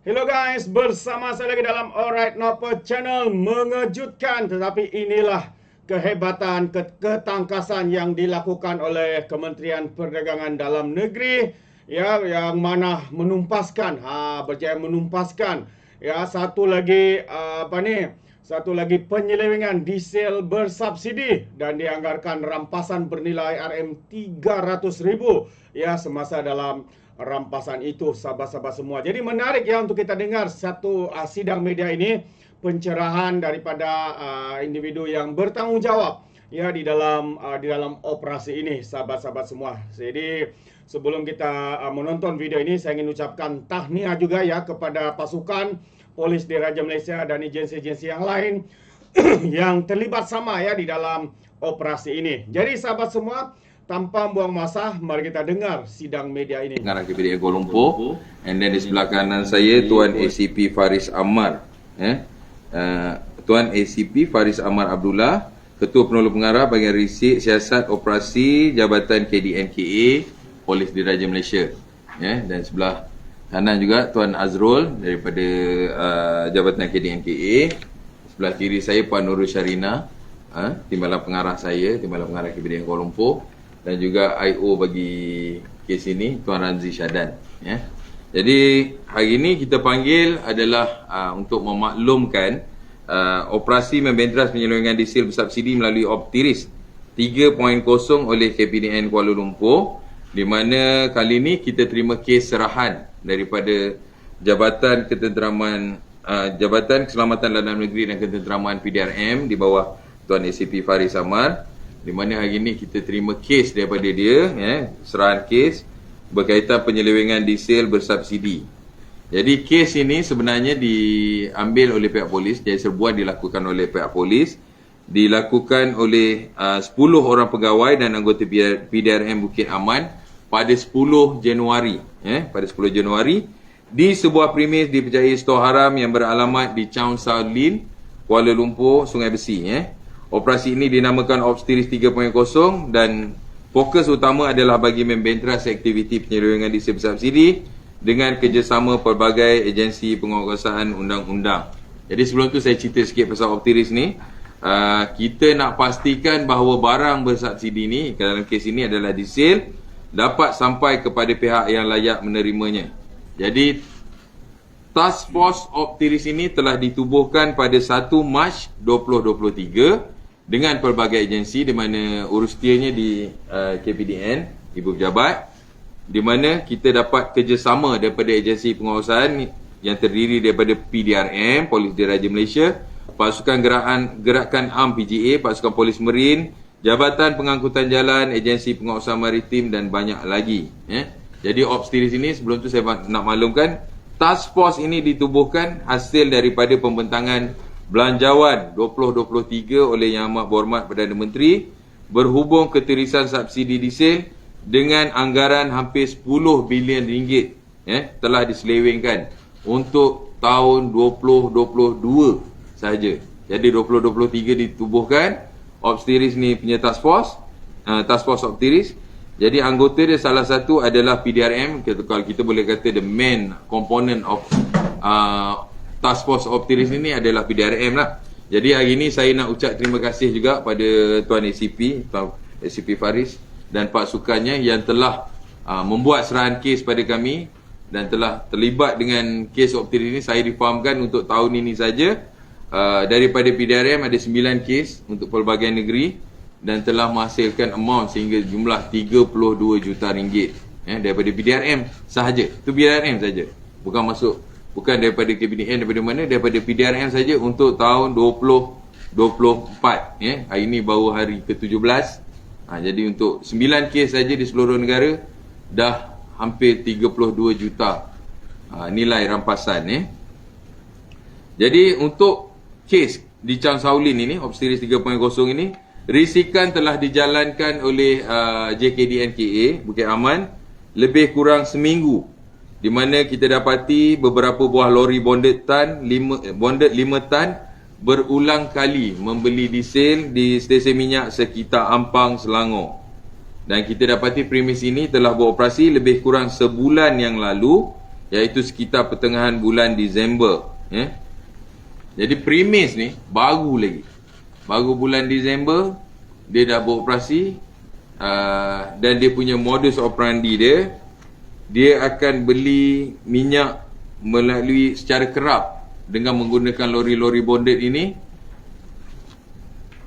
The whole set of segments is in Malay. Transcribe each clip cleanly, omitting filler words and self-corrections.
Hello guys, bersama saya lagi dalam Alright Nopo Channel. Mengejutkan, tetapi inilah kehebatan, ketangkasan yang dilakukan oleh Kementerian Perdagangan Dalam Negeri, ya, yang mana menumpaskan, berjaya menumpaskan, ya, satu lagi penyelewengan diesel bersubsidi dan dianggarkan rampasan bernilai RM300,000, ya, semasa dalam rampasan itu, sahabat-sahabat semua. Jadi menarik ya untuk kita dengar satu sidang media ini, pencerahan daripada individu yang bertanggung jawab ya di dalam operasi ini, sahabat-sahabat semua. Jadi sebelum kita menonton video ini, saya ingin ucapkan tahniah juga ya kepada pasukan Polis Diraja Malaysia dan agensi-agensi yang lain yang terlibat sama ya di dalam operasi ini. Jadi sahabat semua, tanpa buang masa, mari kita dengar sidang media ini. Pengarah KPDN Kuala Lumpur, and then di sebelah kanan saya Tuan ACP Faris Amar, Tuan ACP Faris Amar Abdullah, Ketua Penolong Pengarah Bahagian Risik Siasat Operasi Jabatan KDNKA Polis Diraja Malaysia, dan sebelah kanan juga Tuan Azrul daripada Jabatan KDNKA. Sebelah kiri saya Puan Nurul Syarina, Timbalan Pengarah saya, Timbalan Pengarah KPDN Kuala Lumpur, dan juga IO bagi kes ini Tuan Ranzi Syadan, ya. Jadi hari ini kita panggil adalah untuk memaklumkan operasi membentras penyelewengan diesel bersubsidi melalui Optiris 3.0 oleh KPDN Kuala Lumpur, di mana kali ini kita terima kes serahan daripada Jabatan Keselamatan Dalam Negeri dan Ketenteraman PDRM di bawah Tuan ACP Faris Amar, di mana hari ini kita terima kes daripada dia, serahan kes berkaitan penyelewengan diesel bersubsidi. Jadi kes ini sebenarnya diambil oleh pihak polis, jadi serbuan dilakukan oleh pihak polis, dilakukan oleh 10 orang pegawai dan anggota PDRM Bukit Aman pada 10 Januari, di sebuah premis di Penjahit Stor Haram yang beralamat di Chow Sao Lin, Kuala Lumpur, Sungai Besi. Operasi ini dinamakan Optiris 3.0 dan fokus utama adalah bagi membentras aktiviti penyelewengan diesel bersubsidi dengan kerjasama pelbagai agensi penguasaan undang-undang. Jadi sebelum tu saya cerita sikit pasal Optiris ni. Kita nak pastikan bahawa barang bersubsidi ni, dalam kes ini adalah diesel, dapat sampai kepada pihak yang layak menerimanya. Jadi Task Force Optiris ini telah ditubuhkan pada 1 Mac 2023 dengan pelbagai agensi, di mana urustianya di KPDN, Ibu Pejabat, di mana kita dapat kerjasama daripada agensi penguasaan yang terdiri daripada PDRM, Polis Diraja Malaysia, Pasukan Gerakan Am PGA, Pasukan Polis Merin, Jabatan Pengangkutan Jalan, Agensi Penguasaan Maritim dan banyak lagi. Jadi Optiris ini, sebelum tu saya nak maklumkan, Task Force ini ditubuhkan hasil daripada pembentangan Belanjawan 2023 oleh Yang Amat Berhormat Perdana Menteri berhubung ketirisan subsidi diesel dengan anggaran hampir 10 bilion ringgit, telah diselewengkan untuk tahun 2022 sahaja. Jadi 2023 ditubuhkan Optiris ni punya Task Force Optiris. Jadi anggota dia salah satu adalah PDRM. Kalau kita boleh kata the main component of Task Force Optiris ini adalah PDRM lah. Jadi hari ini saya nak ucap terima kasih juga pada Tuan ACP Faris dan pasukannya yang telah membuat serahan kes pada kami dan telah terlibat dengan kes Optiris ini. Saya difahamkan untuk tahun ini saja daripada PDRM ada 9 kes untuk pelbagai negeri dan telah menghasilkan amount sehingga jumlah 32 juta ringgit, daripada PDRM sahaja. Itu PDRM saja, bukan daripada KPDN, daripada mana, daripada PDRM saja untuk tahun 2024. Hari ini baru hari ke-17. Jadi untuk 9 kes saja di seluruh negara dah hampir 32 juta nilai rampasan. Jadi untuk kes di Chow Sao Lin ini, Optiris 3.0 ini, risikan telah dijalankan oleh JKDNKA Bukit Aman lebih kurang seminggu, di mana kita dapati beberapa buah lori bonded 5 tan berulang kali membeli diesel di stesen minyak sekitar Ampang, Selangor. Dan kita dapati premis ini telah beroperasi lebih kurang sebulan yang lalu, iaitu sekitar pertengahan bulan Disember. Jadi premis ni baru lagi. Baru bulan Disember dia dah beroperasi, dan dia punya modus operandi dia akan beli minyak melalui secara kerap dengan menggunakan lori-lori bonded ini,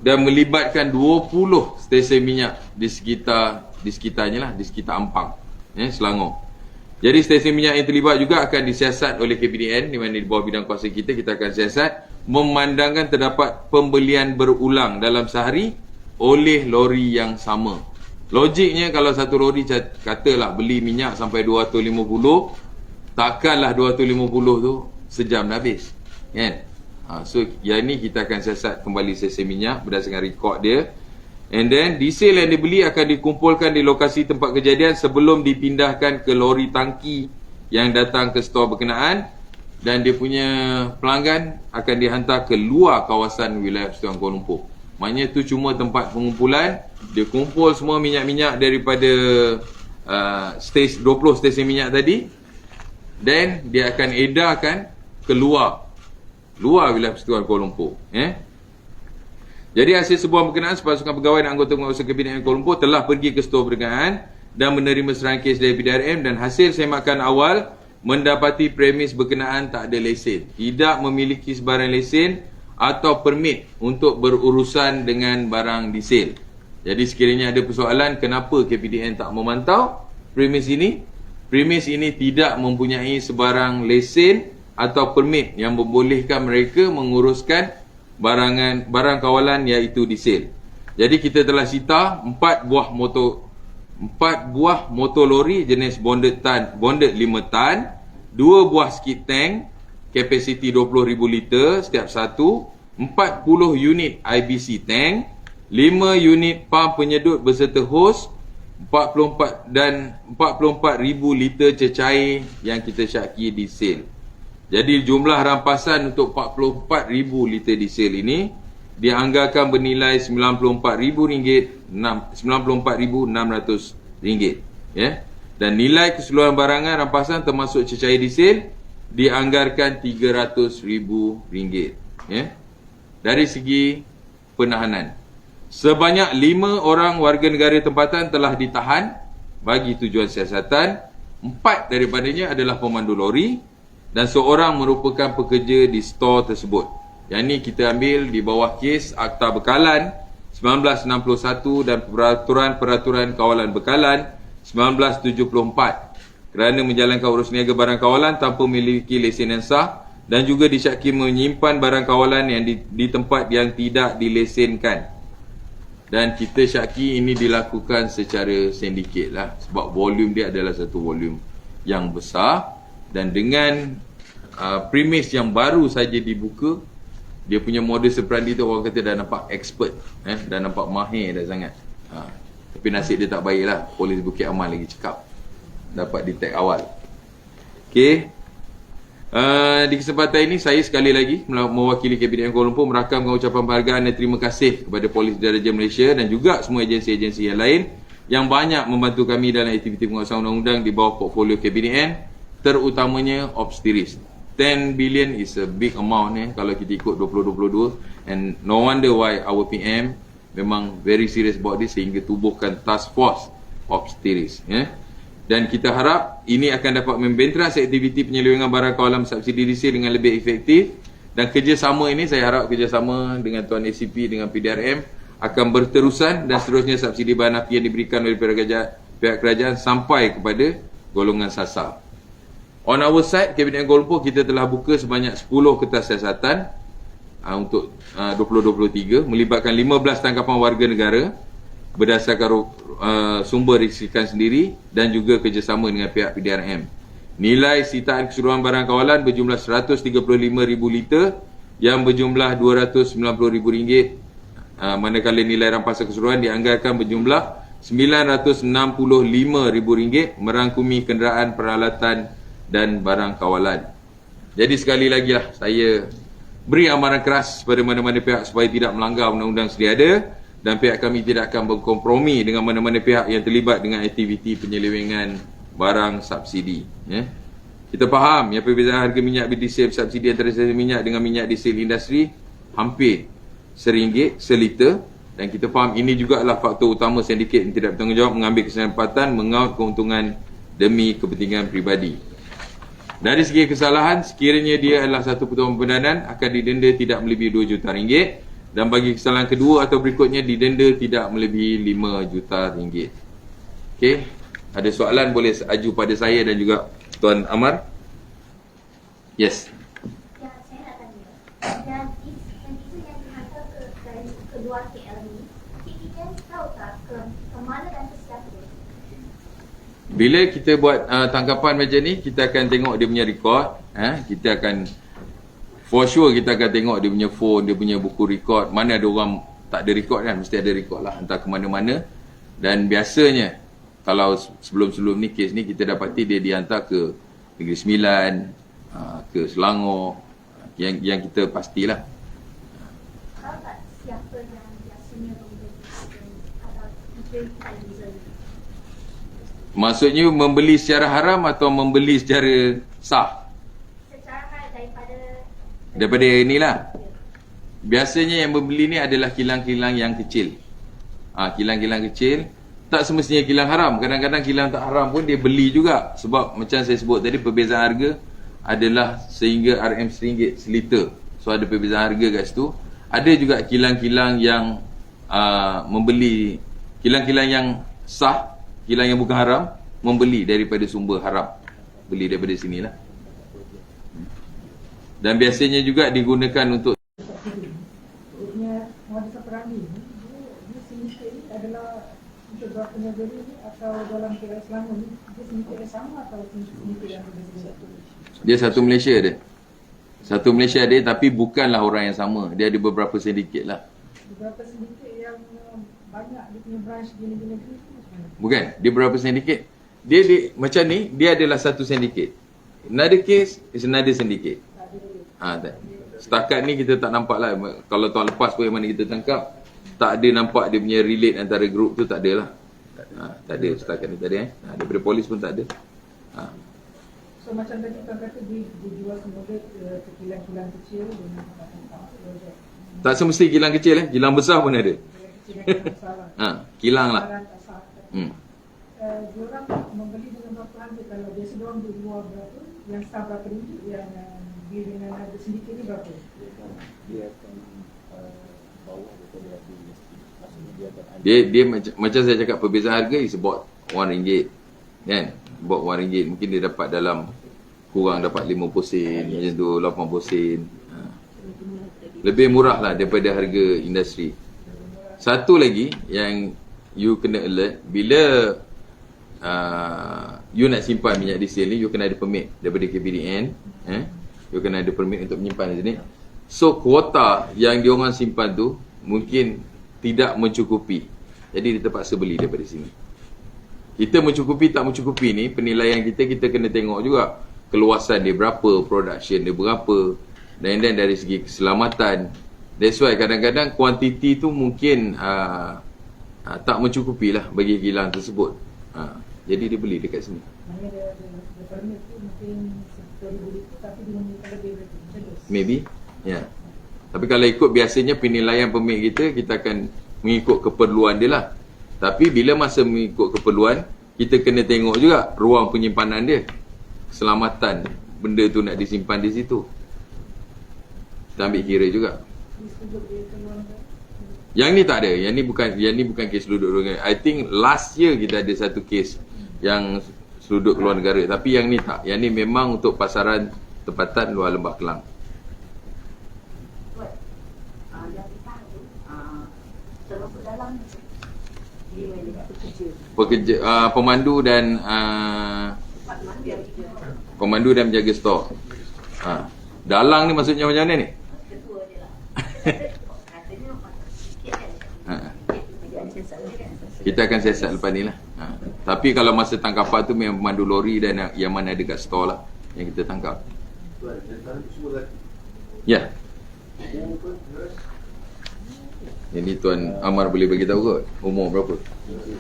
dan melibatkan 20 stesen minyak di sekitarnya lah, di sekitar Ampang, Selangor. Jadi stesen minyak yang terlibat juga akan disiasat oleh KPDN, di mana di bawah bidang kuasa kita akan siasat memandangkan terdapat pembelian berulang dalam sehari oleh lori yang sama. Logiknya kalau satu lori katalah beli minyak sampai 250, takkanlah 250 tu sejam dah habis, kan? So yang ni kita akan siasat kembali stesen minyak berdasarkan rekod dia. And then diesel yang dibeli akan dikumpulkan di lokasi tempat kejadian sebelum dipindahkan ke lori tangki yang datang ke stor berkenaan, dan dia punya pelanggan akan dihantar ke luar kawasan wilayah Persatuan Kuala Lumpur. Maknanya tu cuma tempat pengumpulan. Dia kumpul semua minyak-minyak daripada 20 stesen minyak tadi, dan dia akan edarkan ke luar wilayah Persatuan Kuala Lumpur. Jadi hasil sebuah berkenaan, sepasukan pegawai dan anggota pengurusan Kabinet Kuala Lumpur telah pergi ke stor berkenaan dan menerima serang kes dari PDRM, dan hasil semakan awal mendapati premis berkenaan tak ada lesen, tidak memiliki sebarang lesen atau permit untuk berurusan dengan barang diesel. Jadi sekiranya ada persoalan kenapa KPDN tak memantau premis ini, premis ini tidak mempunyai sebarang lesen atau permit yang membolehkan mereka menguruskan barang kawalan iaitu diesel. Jadi kita telah sita 4 buah motor lori jenis bonded 5 tan, 2 buah skid tank kapasiti 20,000 liter setiap satu, 40 unit IBC tank, 5 unit pump penyedut berserta hos, 44,000 liter cecair yang kita syaki diesel. Jadi jumlah rampasan untuk 44,000 liter diesel ini dianggarkan bernilai RM94,600, dan nilai keseluruhan barangan rampasan termasuk cecair diesel dianggarkan RM300,000. Dari segi penahanan, sebanyak 5 orang warga negara tempatan telah ditahan bagi tujuan siasatan. 4 daripadanya adalah pemandu lori dan seorang merupakan pekerja di stor tersebut. Yang ni kita ambil di bawah kes Akta Bekalan 1961 dan Peraturan Kawalan Bekalan 1974 kerana menjalankan urus niaga barang kawalan tanpa memiliki lesen yang sah, dan juga disyaki menyimpan barang kawalan yang di tempat yang tidak dilesenkan. Dan kita syaki ini dilakukan secara sindiket lah, sebab volume dia adalah satu volume yang besar, dan dengan premis yang baru saja dibuka, dia punya modus operandi tu orang kata dah nampak expert, dah nampak mahir dah sangat. Tapi nasib dia tak baik lah, polis Bukit Aman lagi cakap dapat detect awal. Okey, di kesempatan ini saya sekali lagi mewakili KPDN Kuala Lumpur merakamkan ucapan penghargaan dan terima kasih kepada Polis Diraja Malaysia dan juga semua agensi-agensi yang lain yang banyak membantu kami dalam aktiviti penguasaan undang-undang di bawah portfolio KPDN, terutamanya Obsteris. 10 billion is a big amount kalau kita ikut 2022, and no wonder why our PM memang very serious about this sehingga tubuhkan task force Obsteris. Dan kita harap ini akan dapat membentras aktiviti penyelewengan barang kawalan subsidi diesel dengan lebih efektif, dan kerjasama ini saya harap kerjasama dengan Tuan ACP dengan PDRM akan berterusan, dan seterusnya subsidi bahan api yang diberikan oleh pihak kerajaan sampai kepada golongan sasar. On our side, Kabinet Kuala Lumpur, kita telah buka sebanyak 10 kertas siasatan untuk 2023 melibatkan 15 tangkapan warga negara berdasarkan sumber risikan sendiri dan juga kerjasama dengan pihak PDRM. Nilai sitaan keseluruhan barang kawalan berjumlah 135,000 liter yang berjumlah RM290,000, manakala nilai rampasan keseluruhan dianggarkan berjumlah RM965,000 merangkumi kenderaan, peralatan dan barang kawalan. Jadi sekali lagi lah saya beri amaran keras kepada mana-mana pihak supaya tidak melanggar undang-undang sedia ada dan pihak kami tidak akan berkompromi dengan mana-mana pihak yang terlibat dengan aktiviti penyelewengan barang subsidi. Kita faham yang perbezaan harga minyak diesel subsidi antara stesen minyak dengan minyak diesel industri hampir RM1 seliter, dan kita faham ini juga adalah faktor utama sindiket yang tidak bertanggungjawab mengambil kesempatan mengaut keuntungan demi kepentingan peribadi. Dari segi kesalahan, sekiranya dia adalah satu pertubuhan pembenaran, akan didenda tidak melebihi RM2 juta, dan bagi kesalahan kedua atau berikutnya didenda tidak melebihi RM5 juta. Okey, ada soalan boleh aju pada saya dan juga Tuan Amar. Yes. Ya, saya nak tanya. Dan itu yang dihantar dari kedua KL ni, kita tahu tak ke mana dan ke siapa? Bila kita buat tangkapan macam ni, kita akan tengok dia punya record. Kita akan for sure kita akan tengok dia punya phone, dia punya buku record. Mana ada orang tak ada record kan, mesti ada record lah, hantar ke mana-mana. Dan biasanya kalau sebelum-sebelum ni kes ni kita dapati dia dihantar ke Negeri Sembilan, ke Selangor, yang kita pastilah. Tahu tak siapa yang biasanya membeli atau user? Maksudnya membeli secara haram atau membeli secara sah? Secara Daripada inilah. Biasanya yang membeli ni adalah kilang-kilang yang kecil. Kilang-kilang kecil. Tak semestinya kilang haram. Kadang-kadang kilang tak haram pun dia beli juga. Sebab macam saya sebut tadi, perbezaan harga adalah sehingga RM1 seliter. So ada perbezaan harga kat situ. Ada juga kilang-kilang yang membeli, kilang-kilang yang sah, kilang yang bukan haram, membeli daripada sumber haram. Beli daripada sinilah. Dan biasanya juga digunakan untuk modus operandi ni, dia sindiket ni adalah untuk berapa negara ni atau dalam kira Selangor ni, dia sindiket yang sama atau sindiket yang berbeza? dia satu Malaysia dia. Satu Malaysia dia, tapi bukanlah orang yang sama. Dia ada beberapa sindiket lah. Beberapa sindiket yang banyak dia punya branch di negeri-negeri tu macam mana? Bukan, dia berapa sindiket. Dia macam ni, dia adalah satu sindiket. Another case is another syndicate. Tak. Setakat ni kita tak nampak lah. Kalau tahun lepas pun yang mana kita tangkap, tak ada nampak dia punya relate antara grup tu, tak ada lah. Tak ada setakat ni, tak ada. Daripada polis pun tak ada. So macam tadi tuan kata dia jual semula ke kilang-kilang kecil dengan Tak semesti kilang kecil kilang besar pun ada. kilang kecil yang besar lah. Kilang lah. Diorang membeli dengan berapa harga? Kalau biasa diorang jual berapa, yang sah berapa ringgit, yang dia dengan harga sindiket ni berapa? Dia akan bawa daripada harga industri. Maksudnya dia akan ada. Dia macam saya cakap, perbezaan harga is about RM1 kan. About RM1, mungkin dia dapat dalam kurang dapat 50 sen, macam tu 80 sen. Lebih murah lah daripada harga industri. Satu lagi yang you kena alert, bila you nak simpan minyak diesel ni, you kena ada permit daripada KPDN. You kena ada permit untuk menyimpan di sini. So kuota yang diorang simpan tu mungkin tidak mencukupi. Jadi dia terpaksa beli daripada sini. Kita mencukupi tak mencukupi ni, penilaian kita kena tengok juga keluasan dia berapa, production dia berapa, dan dari segi keselamatan. That's why kadang-kadang kuantiti tu mungkin tak mencukupi lah bagi kilang tersebut. Jadi dia beli dekat sini. Maknanya dia permit tu mungkin 10,000 liter tapi dia memerlukan lebih berarti macam tu. Maybe. Ya. Tapi kalau ikut biasanya penilaian permit kita akan mengikut keperluan dia lah. Tapi bila masa mengikut keperluan, kita kena tengok juga ruang penyimpanan dia. Keselamatan benda tu nak disimpan di situ. Kita ambil kira juga. Yang ni tak ada. Yang ni bukan kes seluduk luar negara. I think last year kita ada satu kes yang seluduk keluar negara. Tapi yang ni tak. Yang ni memang untuk pasaran tempatan luar Lembah Kelang. Pemandu dan menjaga stor. Dalang ni maksudnya macam mana ni? Kita akan siasat lepas ni lah. Tapi kalau masa tangkapan tu memang pemandu lori dan yang mana ada kat stor lah yang kita tangkap. Ya. Ini Tuan Amar boleh bagi tahu kot umur berapa?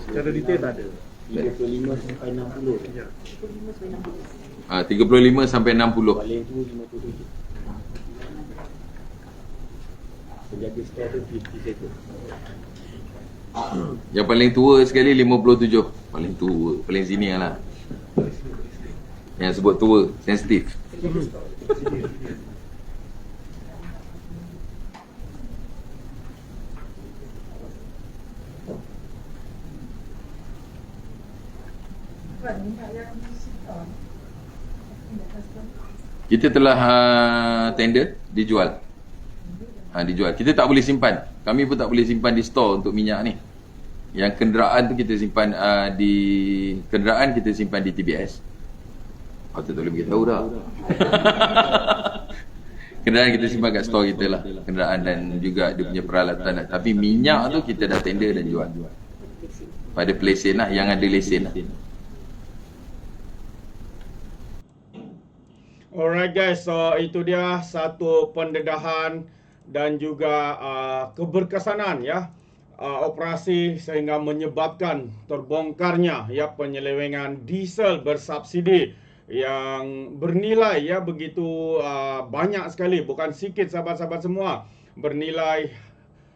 Secara detail tak ada. 35 sampai 60. 35 sampai 60. Paling tu 57. Penjaga store tu 50 second. Yang paling tua sekali 57. Paling tua, paling sini lah. Yang sebut tua, sensitif. Kan minyak yang disita. Kita telah tender, dijual. Dijual. Kita tak boleh simpan. Kami pun tak boleh simpan di store untuk minyak ni. Yang kenderaan tu kita simpan di kenderaan kita simpan di TBS. Patut tak boleh beritahu dah. Kenderaan kita simpan kat store kita lah. Kenderaan dan juga dia punya peralatan. Tapi minyak tu kita dah tender dan jual. Pada pelesen lah, yang ada lesen lah. Alright guys, so itu dia satu pendedahan dan juga keberkesanan ya operasi sehingga menyebabkan terbongkarnya ya penyelewengan diesel bersubsidi yang bernilai ya begitu banyak sekali, bukan sikit sahabat-sahabat semua, bernilai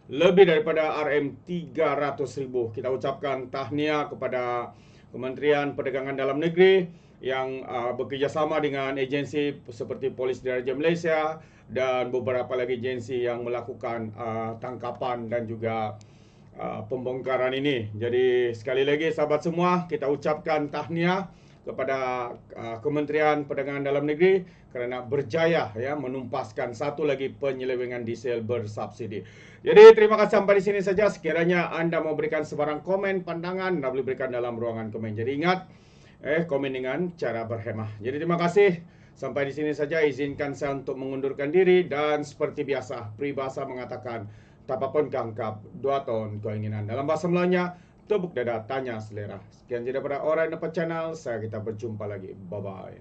lebih daripada RM300,000. Kita ucapkan tahniah kepada Kementerian Perdagangan Dalam Negeri yang bekerjasama dengan agensi seperti Polis Diraja Malaysia dan beberapa lagi agensi yang melakukan tangkapan dan juga pembongkaran ini. Jadi sekali lagi sahabat semua, kita ucapkan tahniah kepada Kementerian Perdagangan Dalam Negeri kerana berjaya ya menumpaskan satu lagi penyelewengan diesel bersubsidi. Jadi terima kasih sampai di sini saja. Sekiranya anda mau berikan sebarang komen, pandangan, anda boleh berikan dalam ruangan komen. Jadi ingat komen dengan cara berhemah. Jadi terima kasih. Sampai di sini saja, izinkan saya untuk mengundurkan diri dan seperti biasa, peribahasa mengatakan tak apapun kangkap 2 tahun keinginan. Dalam bahasa Melayunya, tepuk dada tanya selera. Sekian jadi daripada Orang Dapat Channel. Kita berjumpa lagi. Bye bye.